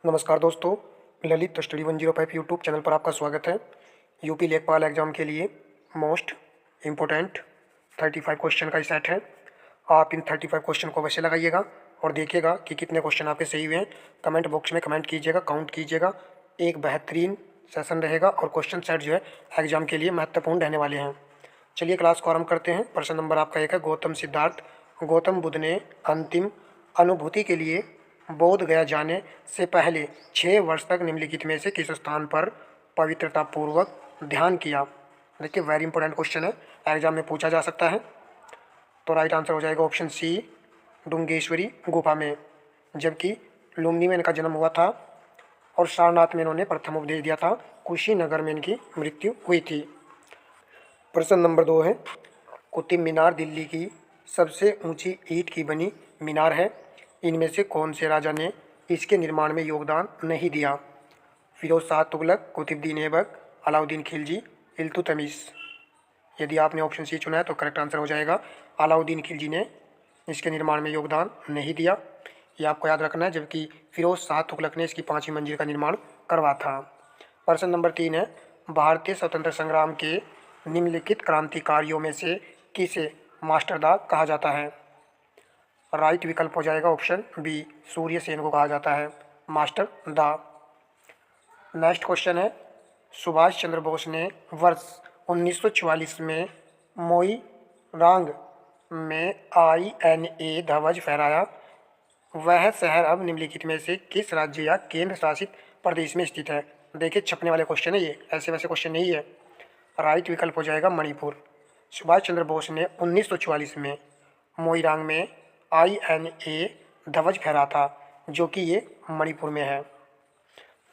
नमस्कार दोस्तों, Lalit study 105 YouTube channel पर आपका स्वागत है। यूपी लेखपाल एग्ज़ाम के लिए मोस्ट इम्पोर्टेंट 35 क्वेश्चन का सेट है। आप इन 35 क्वेश्चन को वैसे लगाइएगा और देखिएगा कि कितने क्वेश्चन आपके सही हुए हैं। कमेंट बॉक्स में कमेंट कीजिएगा, काउंट कीजिएगा। एक बेहतरीन सेशन रहेगा और क्वेश्चन सेट जो है एग्ज़ाम के लिए महत्वपूर्ण रहने वाले हैं। चलिए क्लास को आरम्भ करते हैं। प्रश्न नंबर आपका एक है, गौतम सिद्धार्थ गौतम बुद्ध ने अंतिम अनुभूति के लिए बोध गया जाने से पहले 6 वर्ष तक निम्नलिखित में से किस स्थान पर पवित्रतापूर्वक ध्यान किया। देखिए वेरी इंपॉर्टेंट क्वेश्चन है, एग्जाम में पूछा जा सकता है। तो राइट आंसर हो जाएगा ऑप्शन सी, डुंगेश्वरी गुफा में। जबकि लुम्बिनी में इनका जन्म हुआ था और सारनाथ में इन्होंने प्रथम उपदेश दिया था। कुशीनगर में इनकी मृत्यु हुई थी। प्रश्न नंबर 2 है, कुतुब मीनार दिल्ली की सबसे ऊंची ईंट की बनी मीनार है। इनमें से कौन से राजा ने इसके निर्माण में योगदान नहीं दिया। फिरोज शाह तुगलक, कुतुबुद्दीन ऐबक, अलाउद्दीन खिलजी, इल्तुतमिश। यदि आपने ऑप्शन सी चुना है तो करेक्ट आंसर हो जाएगा अलाउद्दीन खिलजी ने इसके निर्माण में योगदान नहीं दिया। ये आपको याद रखना है। जबकि फिरोज शाह तुगलक ने इसकी 5वीं मंजिल का निर्माण करवा था। प्रश्न नंबर 3 है, भारतीय स्वतंत्र संग्राम के निम्नलिखित क्रांतिकारियों में से किसे मास्टरदा कहा जाता है। राइट विकल्प हो जाएगा ऑप्शन बी, सूर्य सेन को कहा जाता है मास्टर दा। नेक्स्ट क्वेश्चन है, सुभाष चंद्र बोस ने वर्ष 1944 में मोईरांग में INA ध्वज फहराया। वह शहर अब निम्नलिखित में से किस राज्य या केंद्र शासित प्रदेश में स्थित है। देखिए छपने वाले क्वेश्चन है, ये ऐसे वैसे क्वेश्चन नहीं है। राइट विकल्प हो जाएगा मणिपुर। सुभाष चंद्र बोस ने 1944 में मोईरांग में INA ध्वज फहरा था, जो कि ये मणिपुर में है।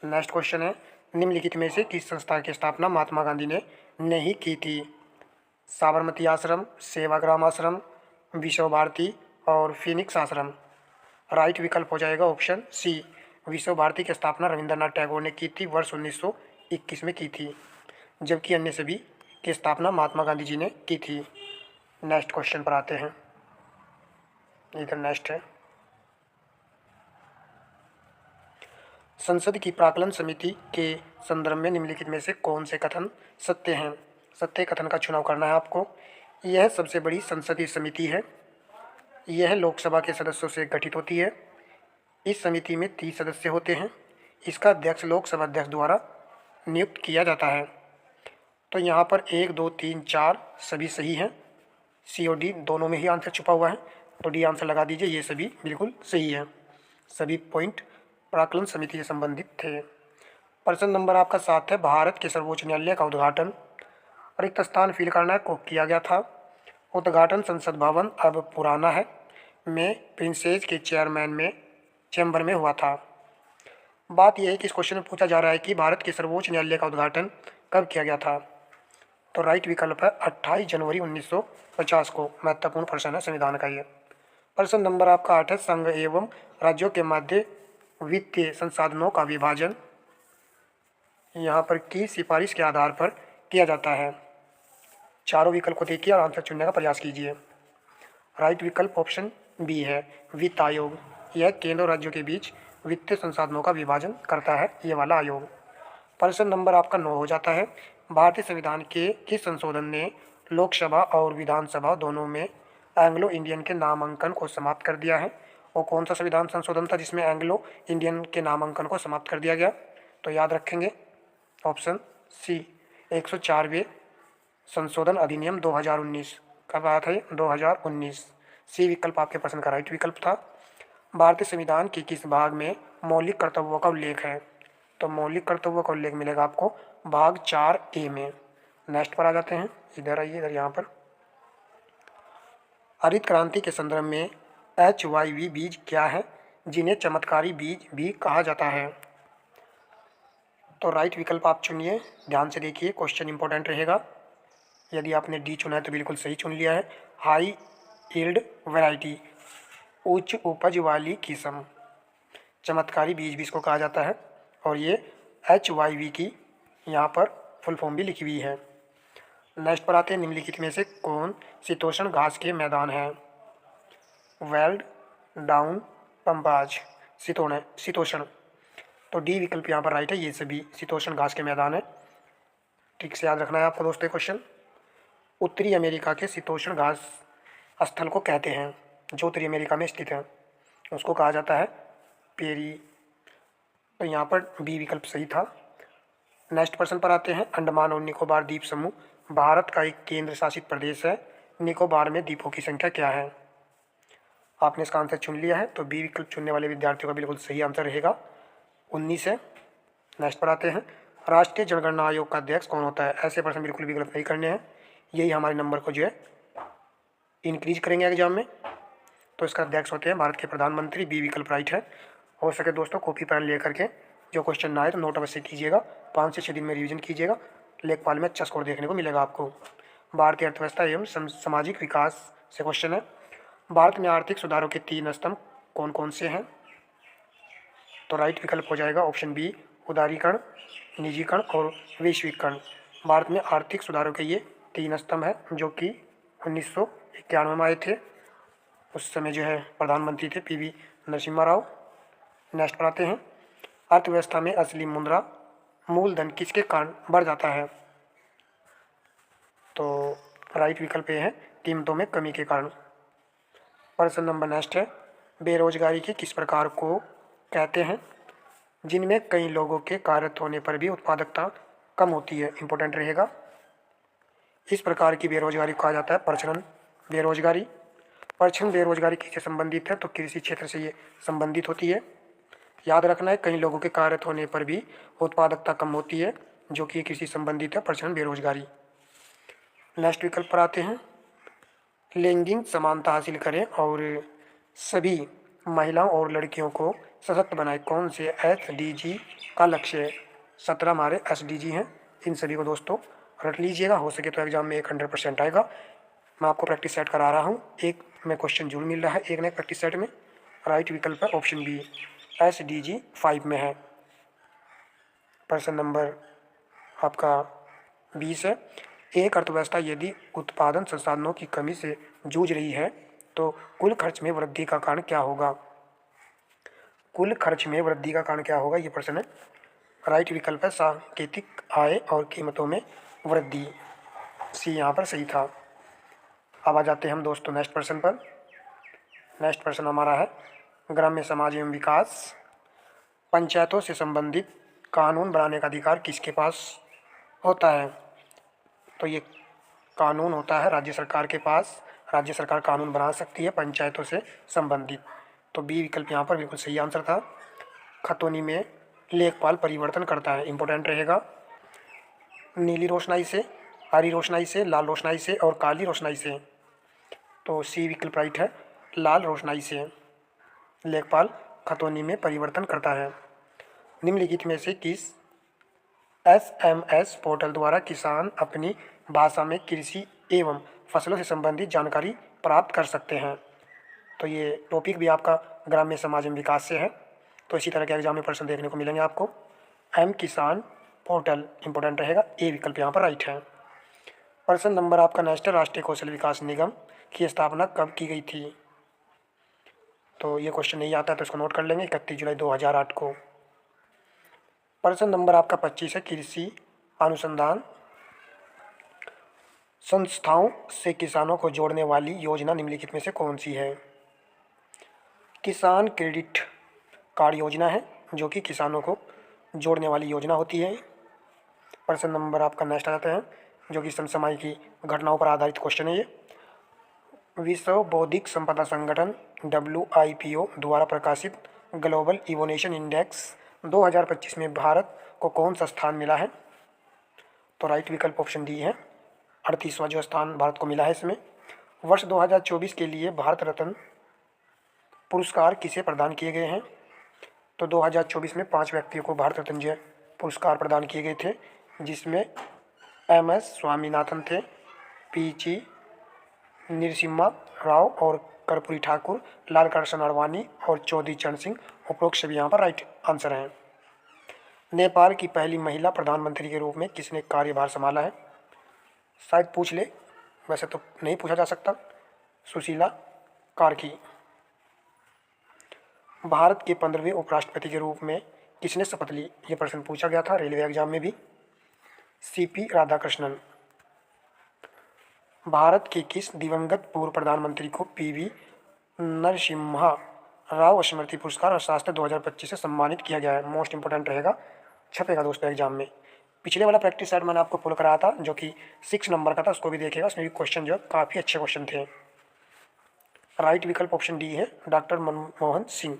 नेक्स्ट क्वेश्चन है, निम्नलिखित में से किस संस्था की स्थापना महात्मा गांधी ने नहीं की थी। साबरमती आश्रम, सेवाग्राम आश्रम, विश्व भारती और फिनिक्स आश्रम। राइट विकल्प हो जाएगा ऑप्शन सी, विश्व भारती की स्थापना रविंद्रनाथ टैगोर ने की थी, वर्ष 1921 में की थी। जबकि अन्य सभी की स्थापना महात्मा गांधी जी ने की थी। नेक्स्ट क्वेश्चन पर आते हैं। इधर नेक्स्ट है, संसद की प्राक्कलन समिति के संदर्भ में निम्नलिखित में से कौन से कथन सत्य हैं। सत्य कथन का चुनाव करना है आपको। यह सबसे बड़ी संसदीय समिति है। यह लोकसभा के सदस्यों से गठित होती है। इस समिति में 30 सदस्य होते हैं। इसका अध्यक्ष लोकसभा अध्यक्ष द्वारा नियुक्त किया जाता है। तो यहाँ पर 1, 2, 3, 4 सभी सही हैं। सी और डी दोनों में ही आंसर छुपा हुआ है, तो डी आंसर लगा दीजिए। ये सभी बिल्कुल सही है। सभी पॉइंट प्राक्कलन समिति से संबंधित थे। प्रश्न नंबर आपका 7 है, भारत के सर्वोच्च न्यायालय का उद्घाटन रिक्त स्थान फील करना को किया गया था। उद्घाटन संसद भवन अब पुराना है में प्रिंसेस के चैम्बर में हुआ था। बात यह है कि इस क्वेश्चन में पूछा जा रहा है कि भारत के सर्वोच्च न्यायालय का उद्घाटन कब किया गया था। तो राइट विकल्प है 28 जनवरी 1950 को। महत्वपूर्ण प्रश्न है संविधान का ये। प्रश्न नंबर आपका 8 है, संघ एवं राज्यों के मध्य वित्तीय संसाधनों का विभाजन यहाँ पर की सिफारिश के आधार पर किया जाता है। चारों विकल्प को देखिए और आंसर चुनने का प्रयास कीजिए। राइट विकल्प ऑप्शन बी है, वित्त आयोग। यह केंद्र और राज्यों के बीच वित्तीय संसाधनों का विभाजन करता है, ये वाला आयोग। प्रश्न नंबर आपका 9 हो जाता है, भारतीय संविधान के किस संशोधन ने लोकसभा और विधानसभा दोनों में एंग्लो इंडियन के नामांकन को समाप्त कर दिया है। और कौन सा संविधान संशोधन था जिसमें एंग्लो इंडियन के नामांकन को समाप्त कर दिया गया। तो याद रखेंगे ऑप्शन सी, 104वें संशोधन अधिनियम 2019। कब आया था ये? 2019। सी विकल्प आपके प्रश्न का राइट विकल्प था। भारतीय संविधान के किस भाग में मौलिक कर्तव्यों का उल्लेख है। तो मौलिक कर्तव्यों का उल्लेख मिलेगा आपको भाग 4A में। नेक्स्ट पर आ जाते हैं, इधर आइए, इधर यहाँ पर। हरित क्रांति के संदर्भ में HYV बीज क्या है जिन्हें चमत्कारी बीज भी कहा जाता है। तो राइट विकल्प आप चुनिए, ध्यान से देखिए, क्वेश्चन इंपॉर्टेंट रहेगा। यदि आपने डी चुना है तो बिल्कुल सही चुन लिया है। हाई यील्ड वैरायटी, उच्च उपज वाली किस्म, चमत्कारी बीज भी इसको कहा जाता है। और ये HYV की यहाँ पर फुल फॉर्म भी लिखी हुई है। नेक्स्ट पर आते हैं, निम्नलिखित में से कौन शीतोष्ण घास के मैदान है। वेल्ड, डाउन, पंपाज, शीतोष्ण। तो डी विकल्प यहाँ पर राइट है, ये सभी शीतोष्ण घास के मैदान है। ठीक से याद रखना है आपको दोस्तों क्वेश्चन। उत्तरी अमेरिका के शीतोष्ण घास स्थल को कहते हैं, जो उत्तरी अमेरिका में स्थित है उसको कहा जाता है पेरी। तो यहाँ पर बी विकल्प सही था। नेक्स्ट प्रश्न पर आते हैं। अंडमान और निकोबार द्वीप समूह भारत का एक केंद्र शासित प्रदेश है। निकोबार में द्वीपों की संख्या क्या है? आपने इसका आंसर चुन लिया है, तो बी विकल्प चुनने वाले विद्यार्थियों का बिल्कुल सही आंसर रहेगा 19 है। नेक्स्ट पर आते हैं। राष्ट्रीय जनगणना आयोग का अध्यक्ष कौन होता है? ऐसे प्रश्न बिल्कुल भी गलत नहीं करने हैं, यही हमारे नंबर को जो है इंक्रीज करेंगे एग्जाम में। तो इसका अध्यक्ष होते हैं भारत के प्रधानमंत्री। बी विकल्प राइट है। हो सके दोस्तों कॉपी पेन लेकर के जो क्वेश्चन ना आए तो नोट अवश्य कीजिएगा, 5 से 6 दिन में रिवीजन कीजिएगा, लेखपाल में अच्छा स्कोर देखने को मिलेगा आपको। भारतीय अर्थव्यवस्था एवं सामाजिक विकास से क्वेश्चन है। भारत में आर्थिक सुधारों के 3 स्तंभ कौन कौन से हैं? तो राइट विकल्प हो जाएगा ऑप्शन बी, उदारीकरण, निजीकरण और वैश्वीकरण। भारत में आर्थिक सुधारों के ये 3 स्तंभ हैं जो कि 1991 में आए थे। उस समय जो है प्रधानमंत्री थे पीवी नरसिम्हा राव। नेक्स्ट पर आते हैं। अर्थव्यवस्था में असली मुद्रा मूलधन किसके कारण बढ़ जाता है? तो राइट विकल्प ये है, कीमतों में कमी के कारण। प्रश्न नंबर नेक्स्ट है। बेरोजगारी के किस प्रकार को कहते हैं जिनमें कई लोगों के कार्यरत होने पर भी उत्पादकता कम होती है? इंपॉर्टेंट रहेगा। इस प्रकार की बेरोजगारी को कहा जाता है प्रच्छन्न बेरोजगारी। प्रच्छन्न बेरोजगारी किससे संबंधित है? तो कृषि क्षेत्र से ये संबंधित होती है। याद रखना है, कई लोगों के कार्यरत होने पर भी उत्पादकता कम होती है, जो कि कृषि संबंधित है प्रच्छन्न बेरोजगारी। नेक्स्ट विकल्प पर आते हैं। लैंगिक समानता हासिल करें और सभी महिलाओं और लड़कियों को सशक्त बनाए, कौन से SDG का लक्ष्य है? 17 हमारे SDG हैं। इन सभी को दोस्तों रट लीजिएगा, हो सके तो एग्जाम में 100% आएगा। मैं आपको प्रैक्टिस सेट करा रहा हूँ, एक में क्वेश्चन जरूर मिल रहा है एक नए प्रैक्टिस सेट में। राइट विकल्प है ऑप्शन बी, SDG 5 में है। प्रश्न नंबर आपका 20 है। एक अर्थव्यवस्था यदि उत्पादन संसाधनों की कमी से जूझ रही है तो कुल खर्च में वृद्धि का कारण क्या होगा? कुल खर्च में वृद्धि का कारण क्या होगा, ये प्रश्न है। राइट विकल्प है सांकेतिक आय और कीमतों में वृद्धि। सी यहाँ पर सही था। अब आ जाते हैं हम दोस्तों नेक्स्ट प्रश्न पर। नेक्स्ट प्रश्न हमारा है ग्राम्य समाज एवं विकास। पंचायतों से संबंधित कानून बनाने का अधिकार किसके पास होता है? तो ये कानून होता है राज्य सरकार के पास। राज्य सरकार कानून बना सकती है पंचायतों से संबंधित। तो बी विकल्प यहाँ पर बिल्कुल सही आंसर था। खतौनी में लेखपाल परिवर्तन करता है, इंपॉर्टेंट रहेगा। नीली रोशनाई से, हरी रोशनाई से, लाल रोशनाई से और काली रोशनाई से। तो सी विकल्प राइट है, लाल रोशनाई से लेखपाल खतौनी में परिवर्तन करता है। निम्नलिखित में से किस SMS पोर्टल द्वारा किसान अपनी भाषा में कृषि एवं फसलों से संबंधित जानकारी प्राप्त कर सकते हैं? तो ये टॉपिक भी आपका ग्राम्य समाज एवं विकास से है। तो इसी तरह के एग्जाम में प्रश्न देखने को मिलेंगे आपको। किसान पोर्टल इंपॉर्टेंट रहेगा, ए विकल्प यहाँ पर राइट है। प्रश्न नंबर आपका नेक्स्ट है। राष्ट्रीय कौशल विकास निगम की स्थापना कब की गई थी? तो ये क्वेश्चन नहीं आता है तो इसको नोट कर लेंगे, 31 जुलाई 2008 को। प्रश्न नंबर आपका 25 है। कृषि अनुसंधान संस्थाओं से किसानों को जोड़ने वाली योजना निम्नलिखित में से कौन सी है? किसान क्रेडिट कार्ड योजना है, जो कि किसानों को जोड़ने वाली योजना होती है। प्रश्न नंबर आपका नेक्स्ट आ जाता है, जो कि समसामयिक की घटनाओं पर आधारित क्वेश्चन है ये। विश्व बौद्धिक संपदा संगठन WIPO द्वारा प्रकाशित ग्लोबल इवोल्यूशन इंडेक्स 2025 में भारत को कौन सा स्थान मिला है? तो राइट विकल्प ऑप्शन डी है, 38वां जो स्थान भारत को मिला है इसमें। वर्ष 2024 के लिए भारत रत्न पुरस्कार किसे प्रदान किए गए हैं? तो 2024 में 5 व्यक्तियों को भारत रत्न जो पुरस्कार प्रदान किए गए थे, जिसमें MS स्वामीनाथन थे, PG नरसिम्हा राव और कर्पूरी ठाकुर, लाल कृष्ण आडवाणी और चौधरी चरण सिंह। उपरोक्त सभी यहाँ पर राइट आंसर हैं। नेपाल की पहली महिला प्रधानमंत्री के रूप में किसने कार्यभार संभाला है? शायद पूछ ले, वैसे तो नहीं पूछा जा सकता। सुशीला कार्की। भारत के 15वें उपराष्ट्रपति के रूप में किसने शपथ ली? ये प्रश्न पूछा गया था रेलवे एग्जाम में भी। सीपी राधाकृष्णन। भारत के किस दिवंगत पूर्व प्रधानमंत्री को पीवी नरसिम्हा राव स्मृति पुरस्कार अर्थशास्त्र 2025 से सम्मानित किया गया है? मोस्ट इंपोर्टेंट रहेगा, छपेगा दोस्तों एग्जाम में। पिछले वाला प्रैक्टिस सेट मैंने आपको फुल कराया था जो कि 6 नंबर का था, उसको भी देखिएगा, उसमें भी क्वेश्चन जो है काफ़ी अच्छे क्वेश्चन थे। राइट विकल्प ऑप्शन डी है, डॉक्टर मनमोहन सिंह।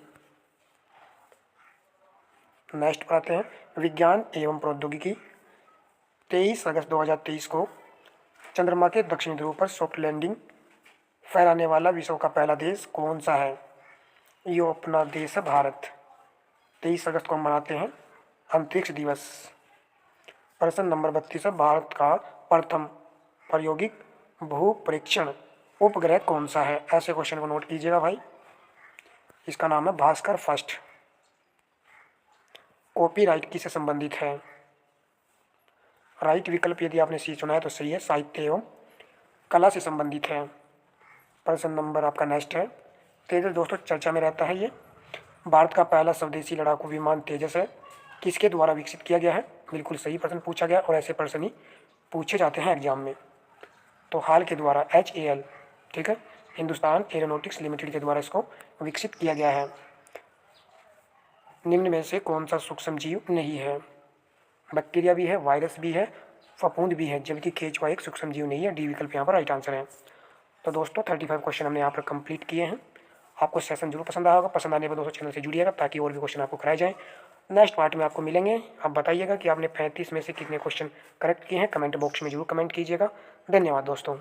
नेक्स्ट पर आते हैं, विज्ञान एवं प्रौद्योगिकी। 23 अगस्त 2023 को चंद्रमा के दक्षिणी ध्रुव पर सॉफ्ट लैंडिंग फहराने वाला विश्व का पहला देश कौन सा है? ये अपना देश है भारत। 23 अगस्त को हम मनाते हैं अंतरिक्ष दिवस। प्रश्न नंबर 32 है, भारत का प्रथम प्रायोगिक भू परीक्षण उपग्रह कौन सा है? ऐसे क्वेश्चन को नोट कीजिएगा भाई। इसका नाम है भास्कर फर्स्ट। कॉपीराइट किससे संबंधित है? राइट विकल्प यदि आपने सी चुना है तो सही है, साहित्य एवं कला से संबंधित है। प्रश्न नंबर आपका नेक्स्ट है, तेजस दोस्तों चर्चा में रहता है ये। भारत का पहला स्वदेशी लड़ाकू विमान तेजस है, किसके द्वारा विकसित किया गया है? बिल्कुल सही प्रश्न पूछा गया और ऐसे प्रश्न ही पूछे जाते हैं एग्जाम में। तो हाल के द्वारा HAL, ठीक है, हिंदुस्तान एरोनॉटिक्स लिमिटेड के द्वारा इसको विकसित किया गया है। निम्न में से कौन सा सूक्ष्म जीव नहीं है? बैक्टीरिया भी है, वायरस भी है, फफूंद भी है, जबकि केचुआ एक सूक्ष्म जीव नहीं है। डी विकल्प यहाँ पर राइट आंसर है। तो दोस्तों 35 क्वेश्चन हमने यहाँ पर कंप्लीट किए हैं। आपको सेशन जरूर पसंद आया होगा, पसंद आने पर दोस्तों चैनल से जुड़िएगा ताकि और भी क्वेश्चन आपको कराए जाएँ। नेक्स्ट पार्ट में आपको मिलेंगे। आप बताइएगा कि आपने 35 में से कितने क्वेश्चन करेक्ट किए हैं, कमेंट बॉक्स में जरूर कमेंट कीजिएगा। धन्यवाद दोस्तों।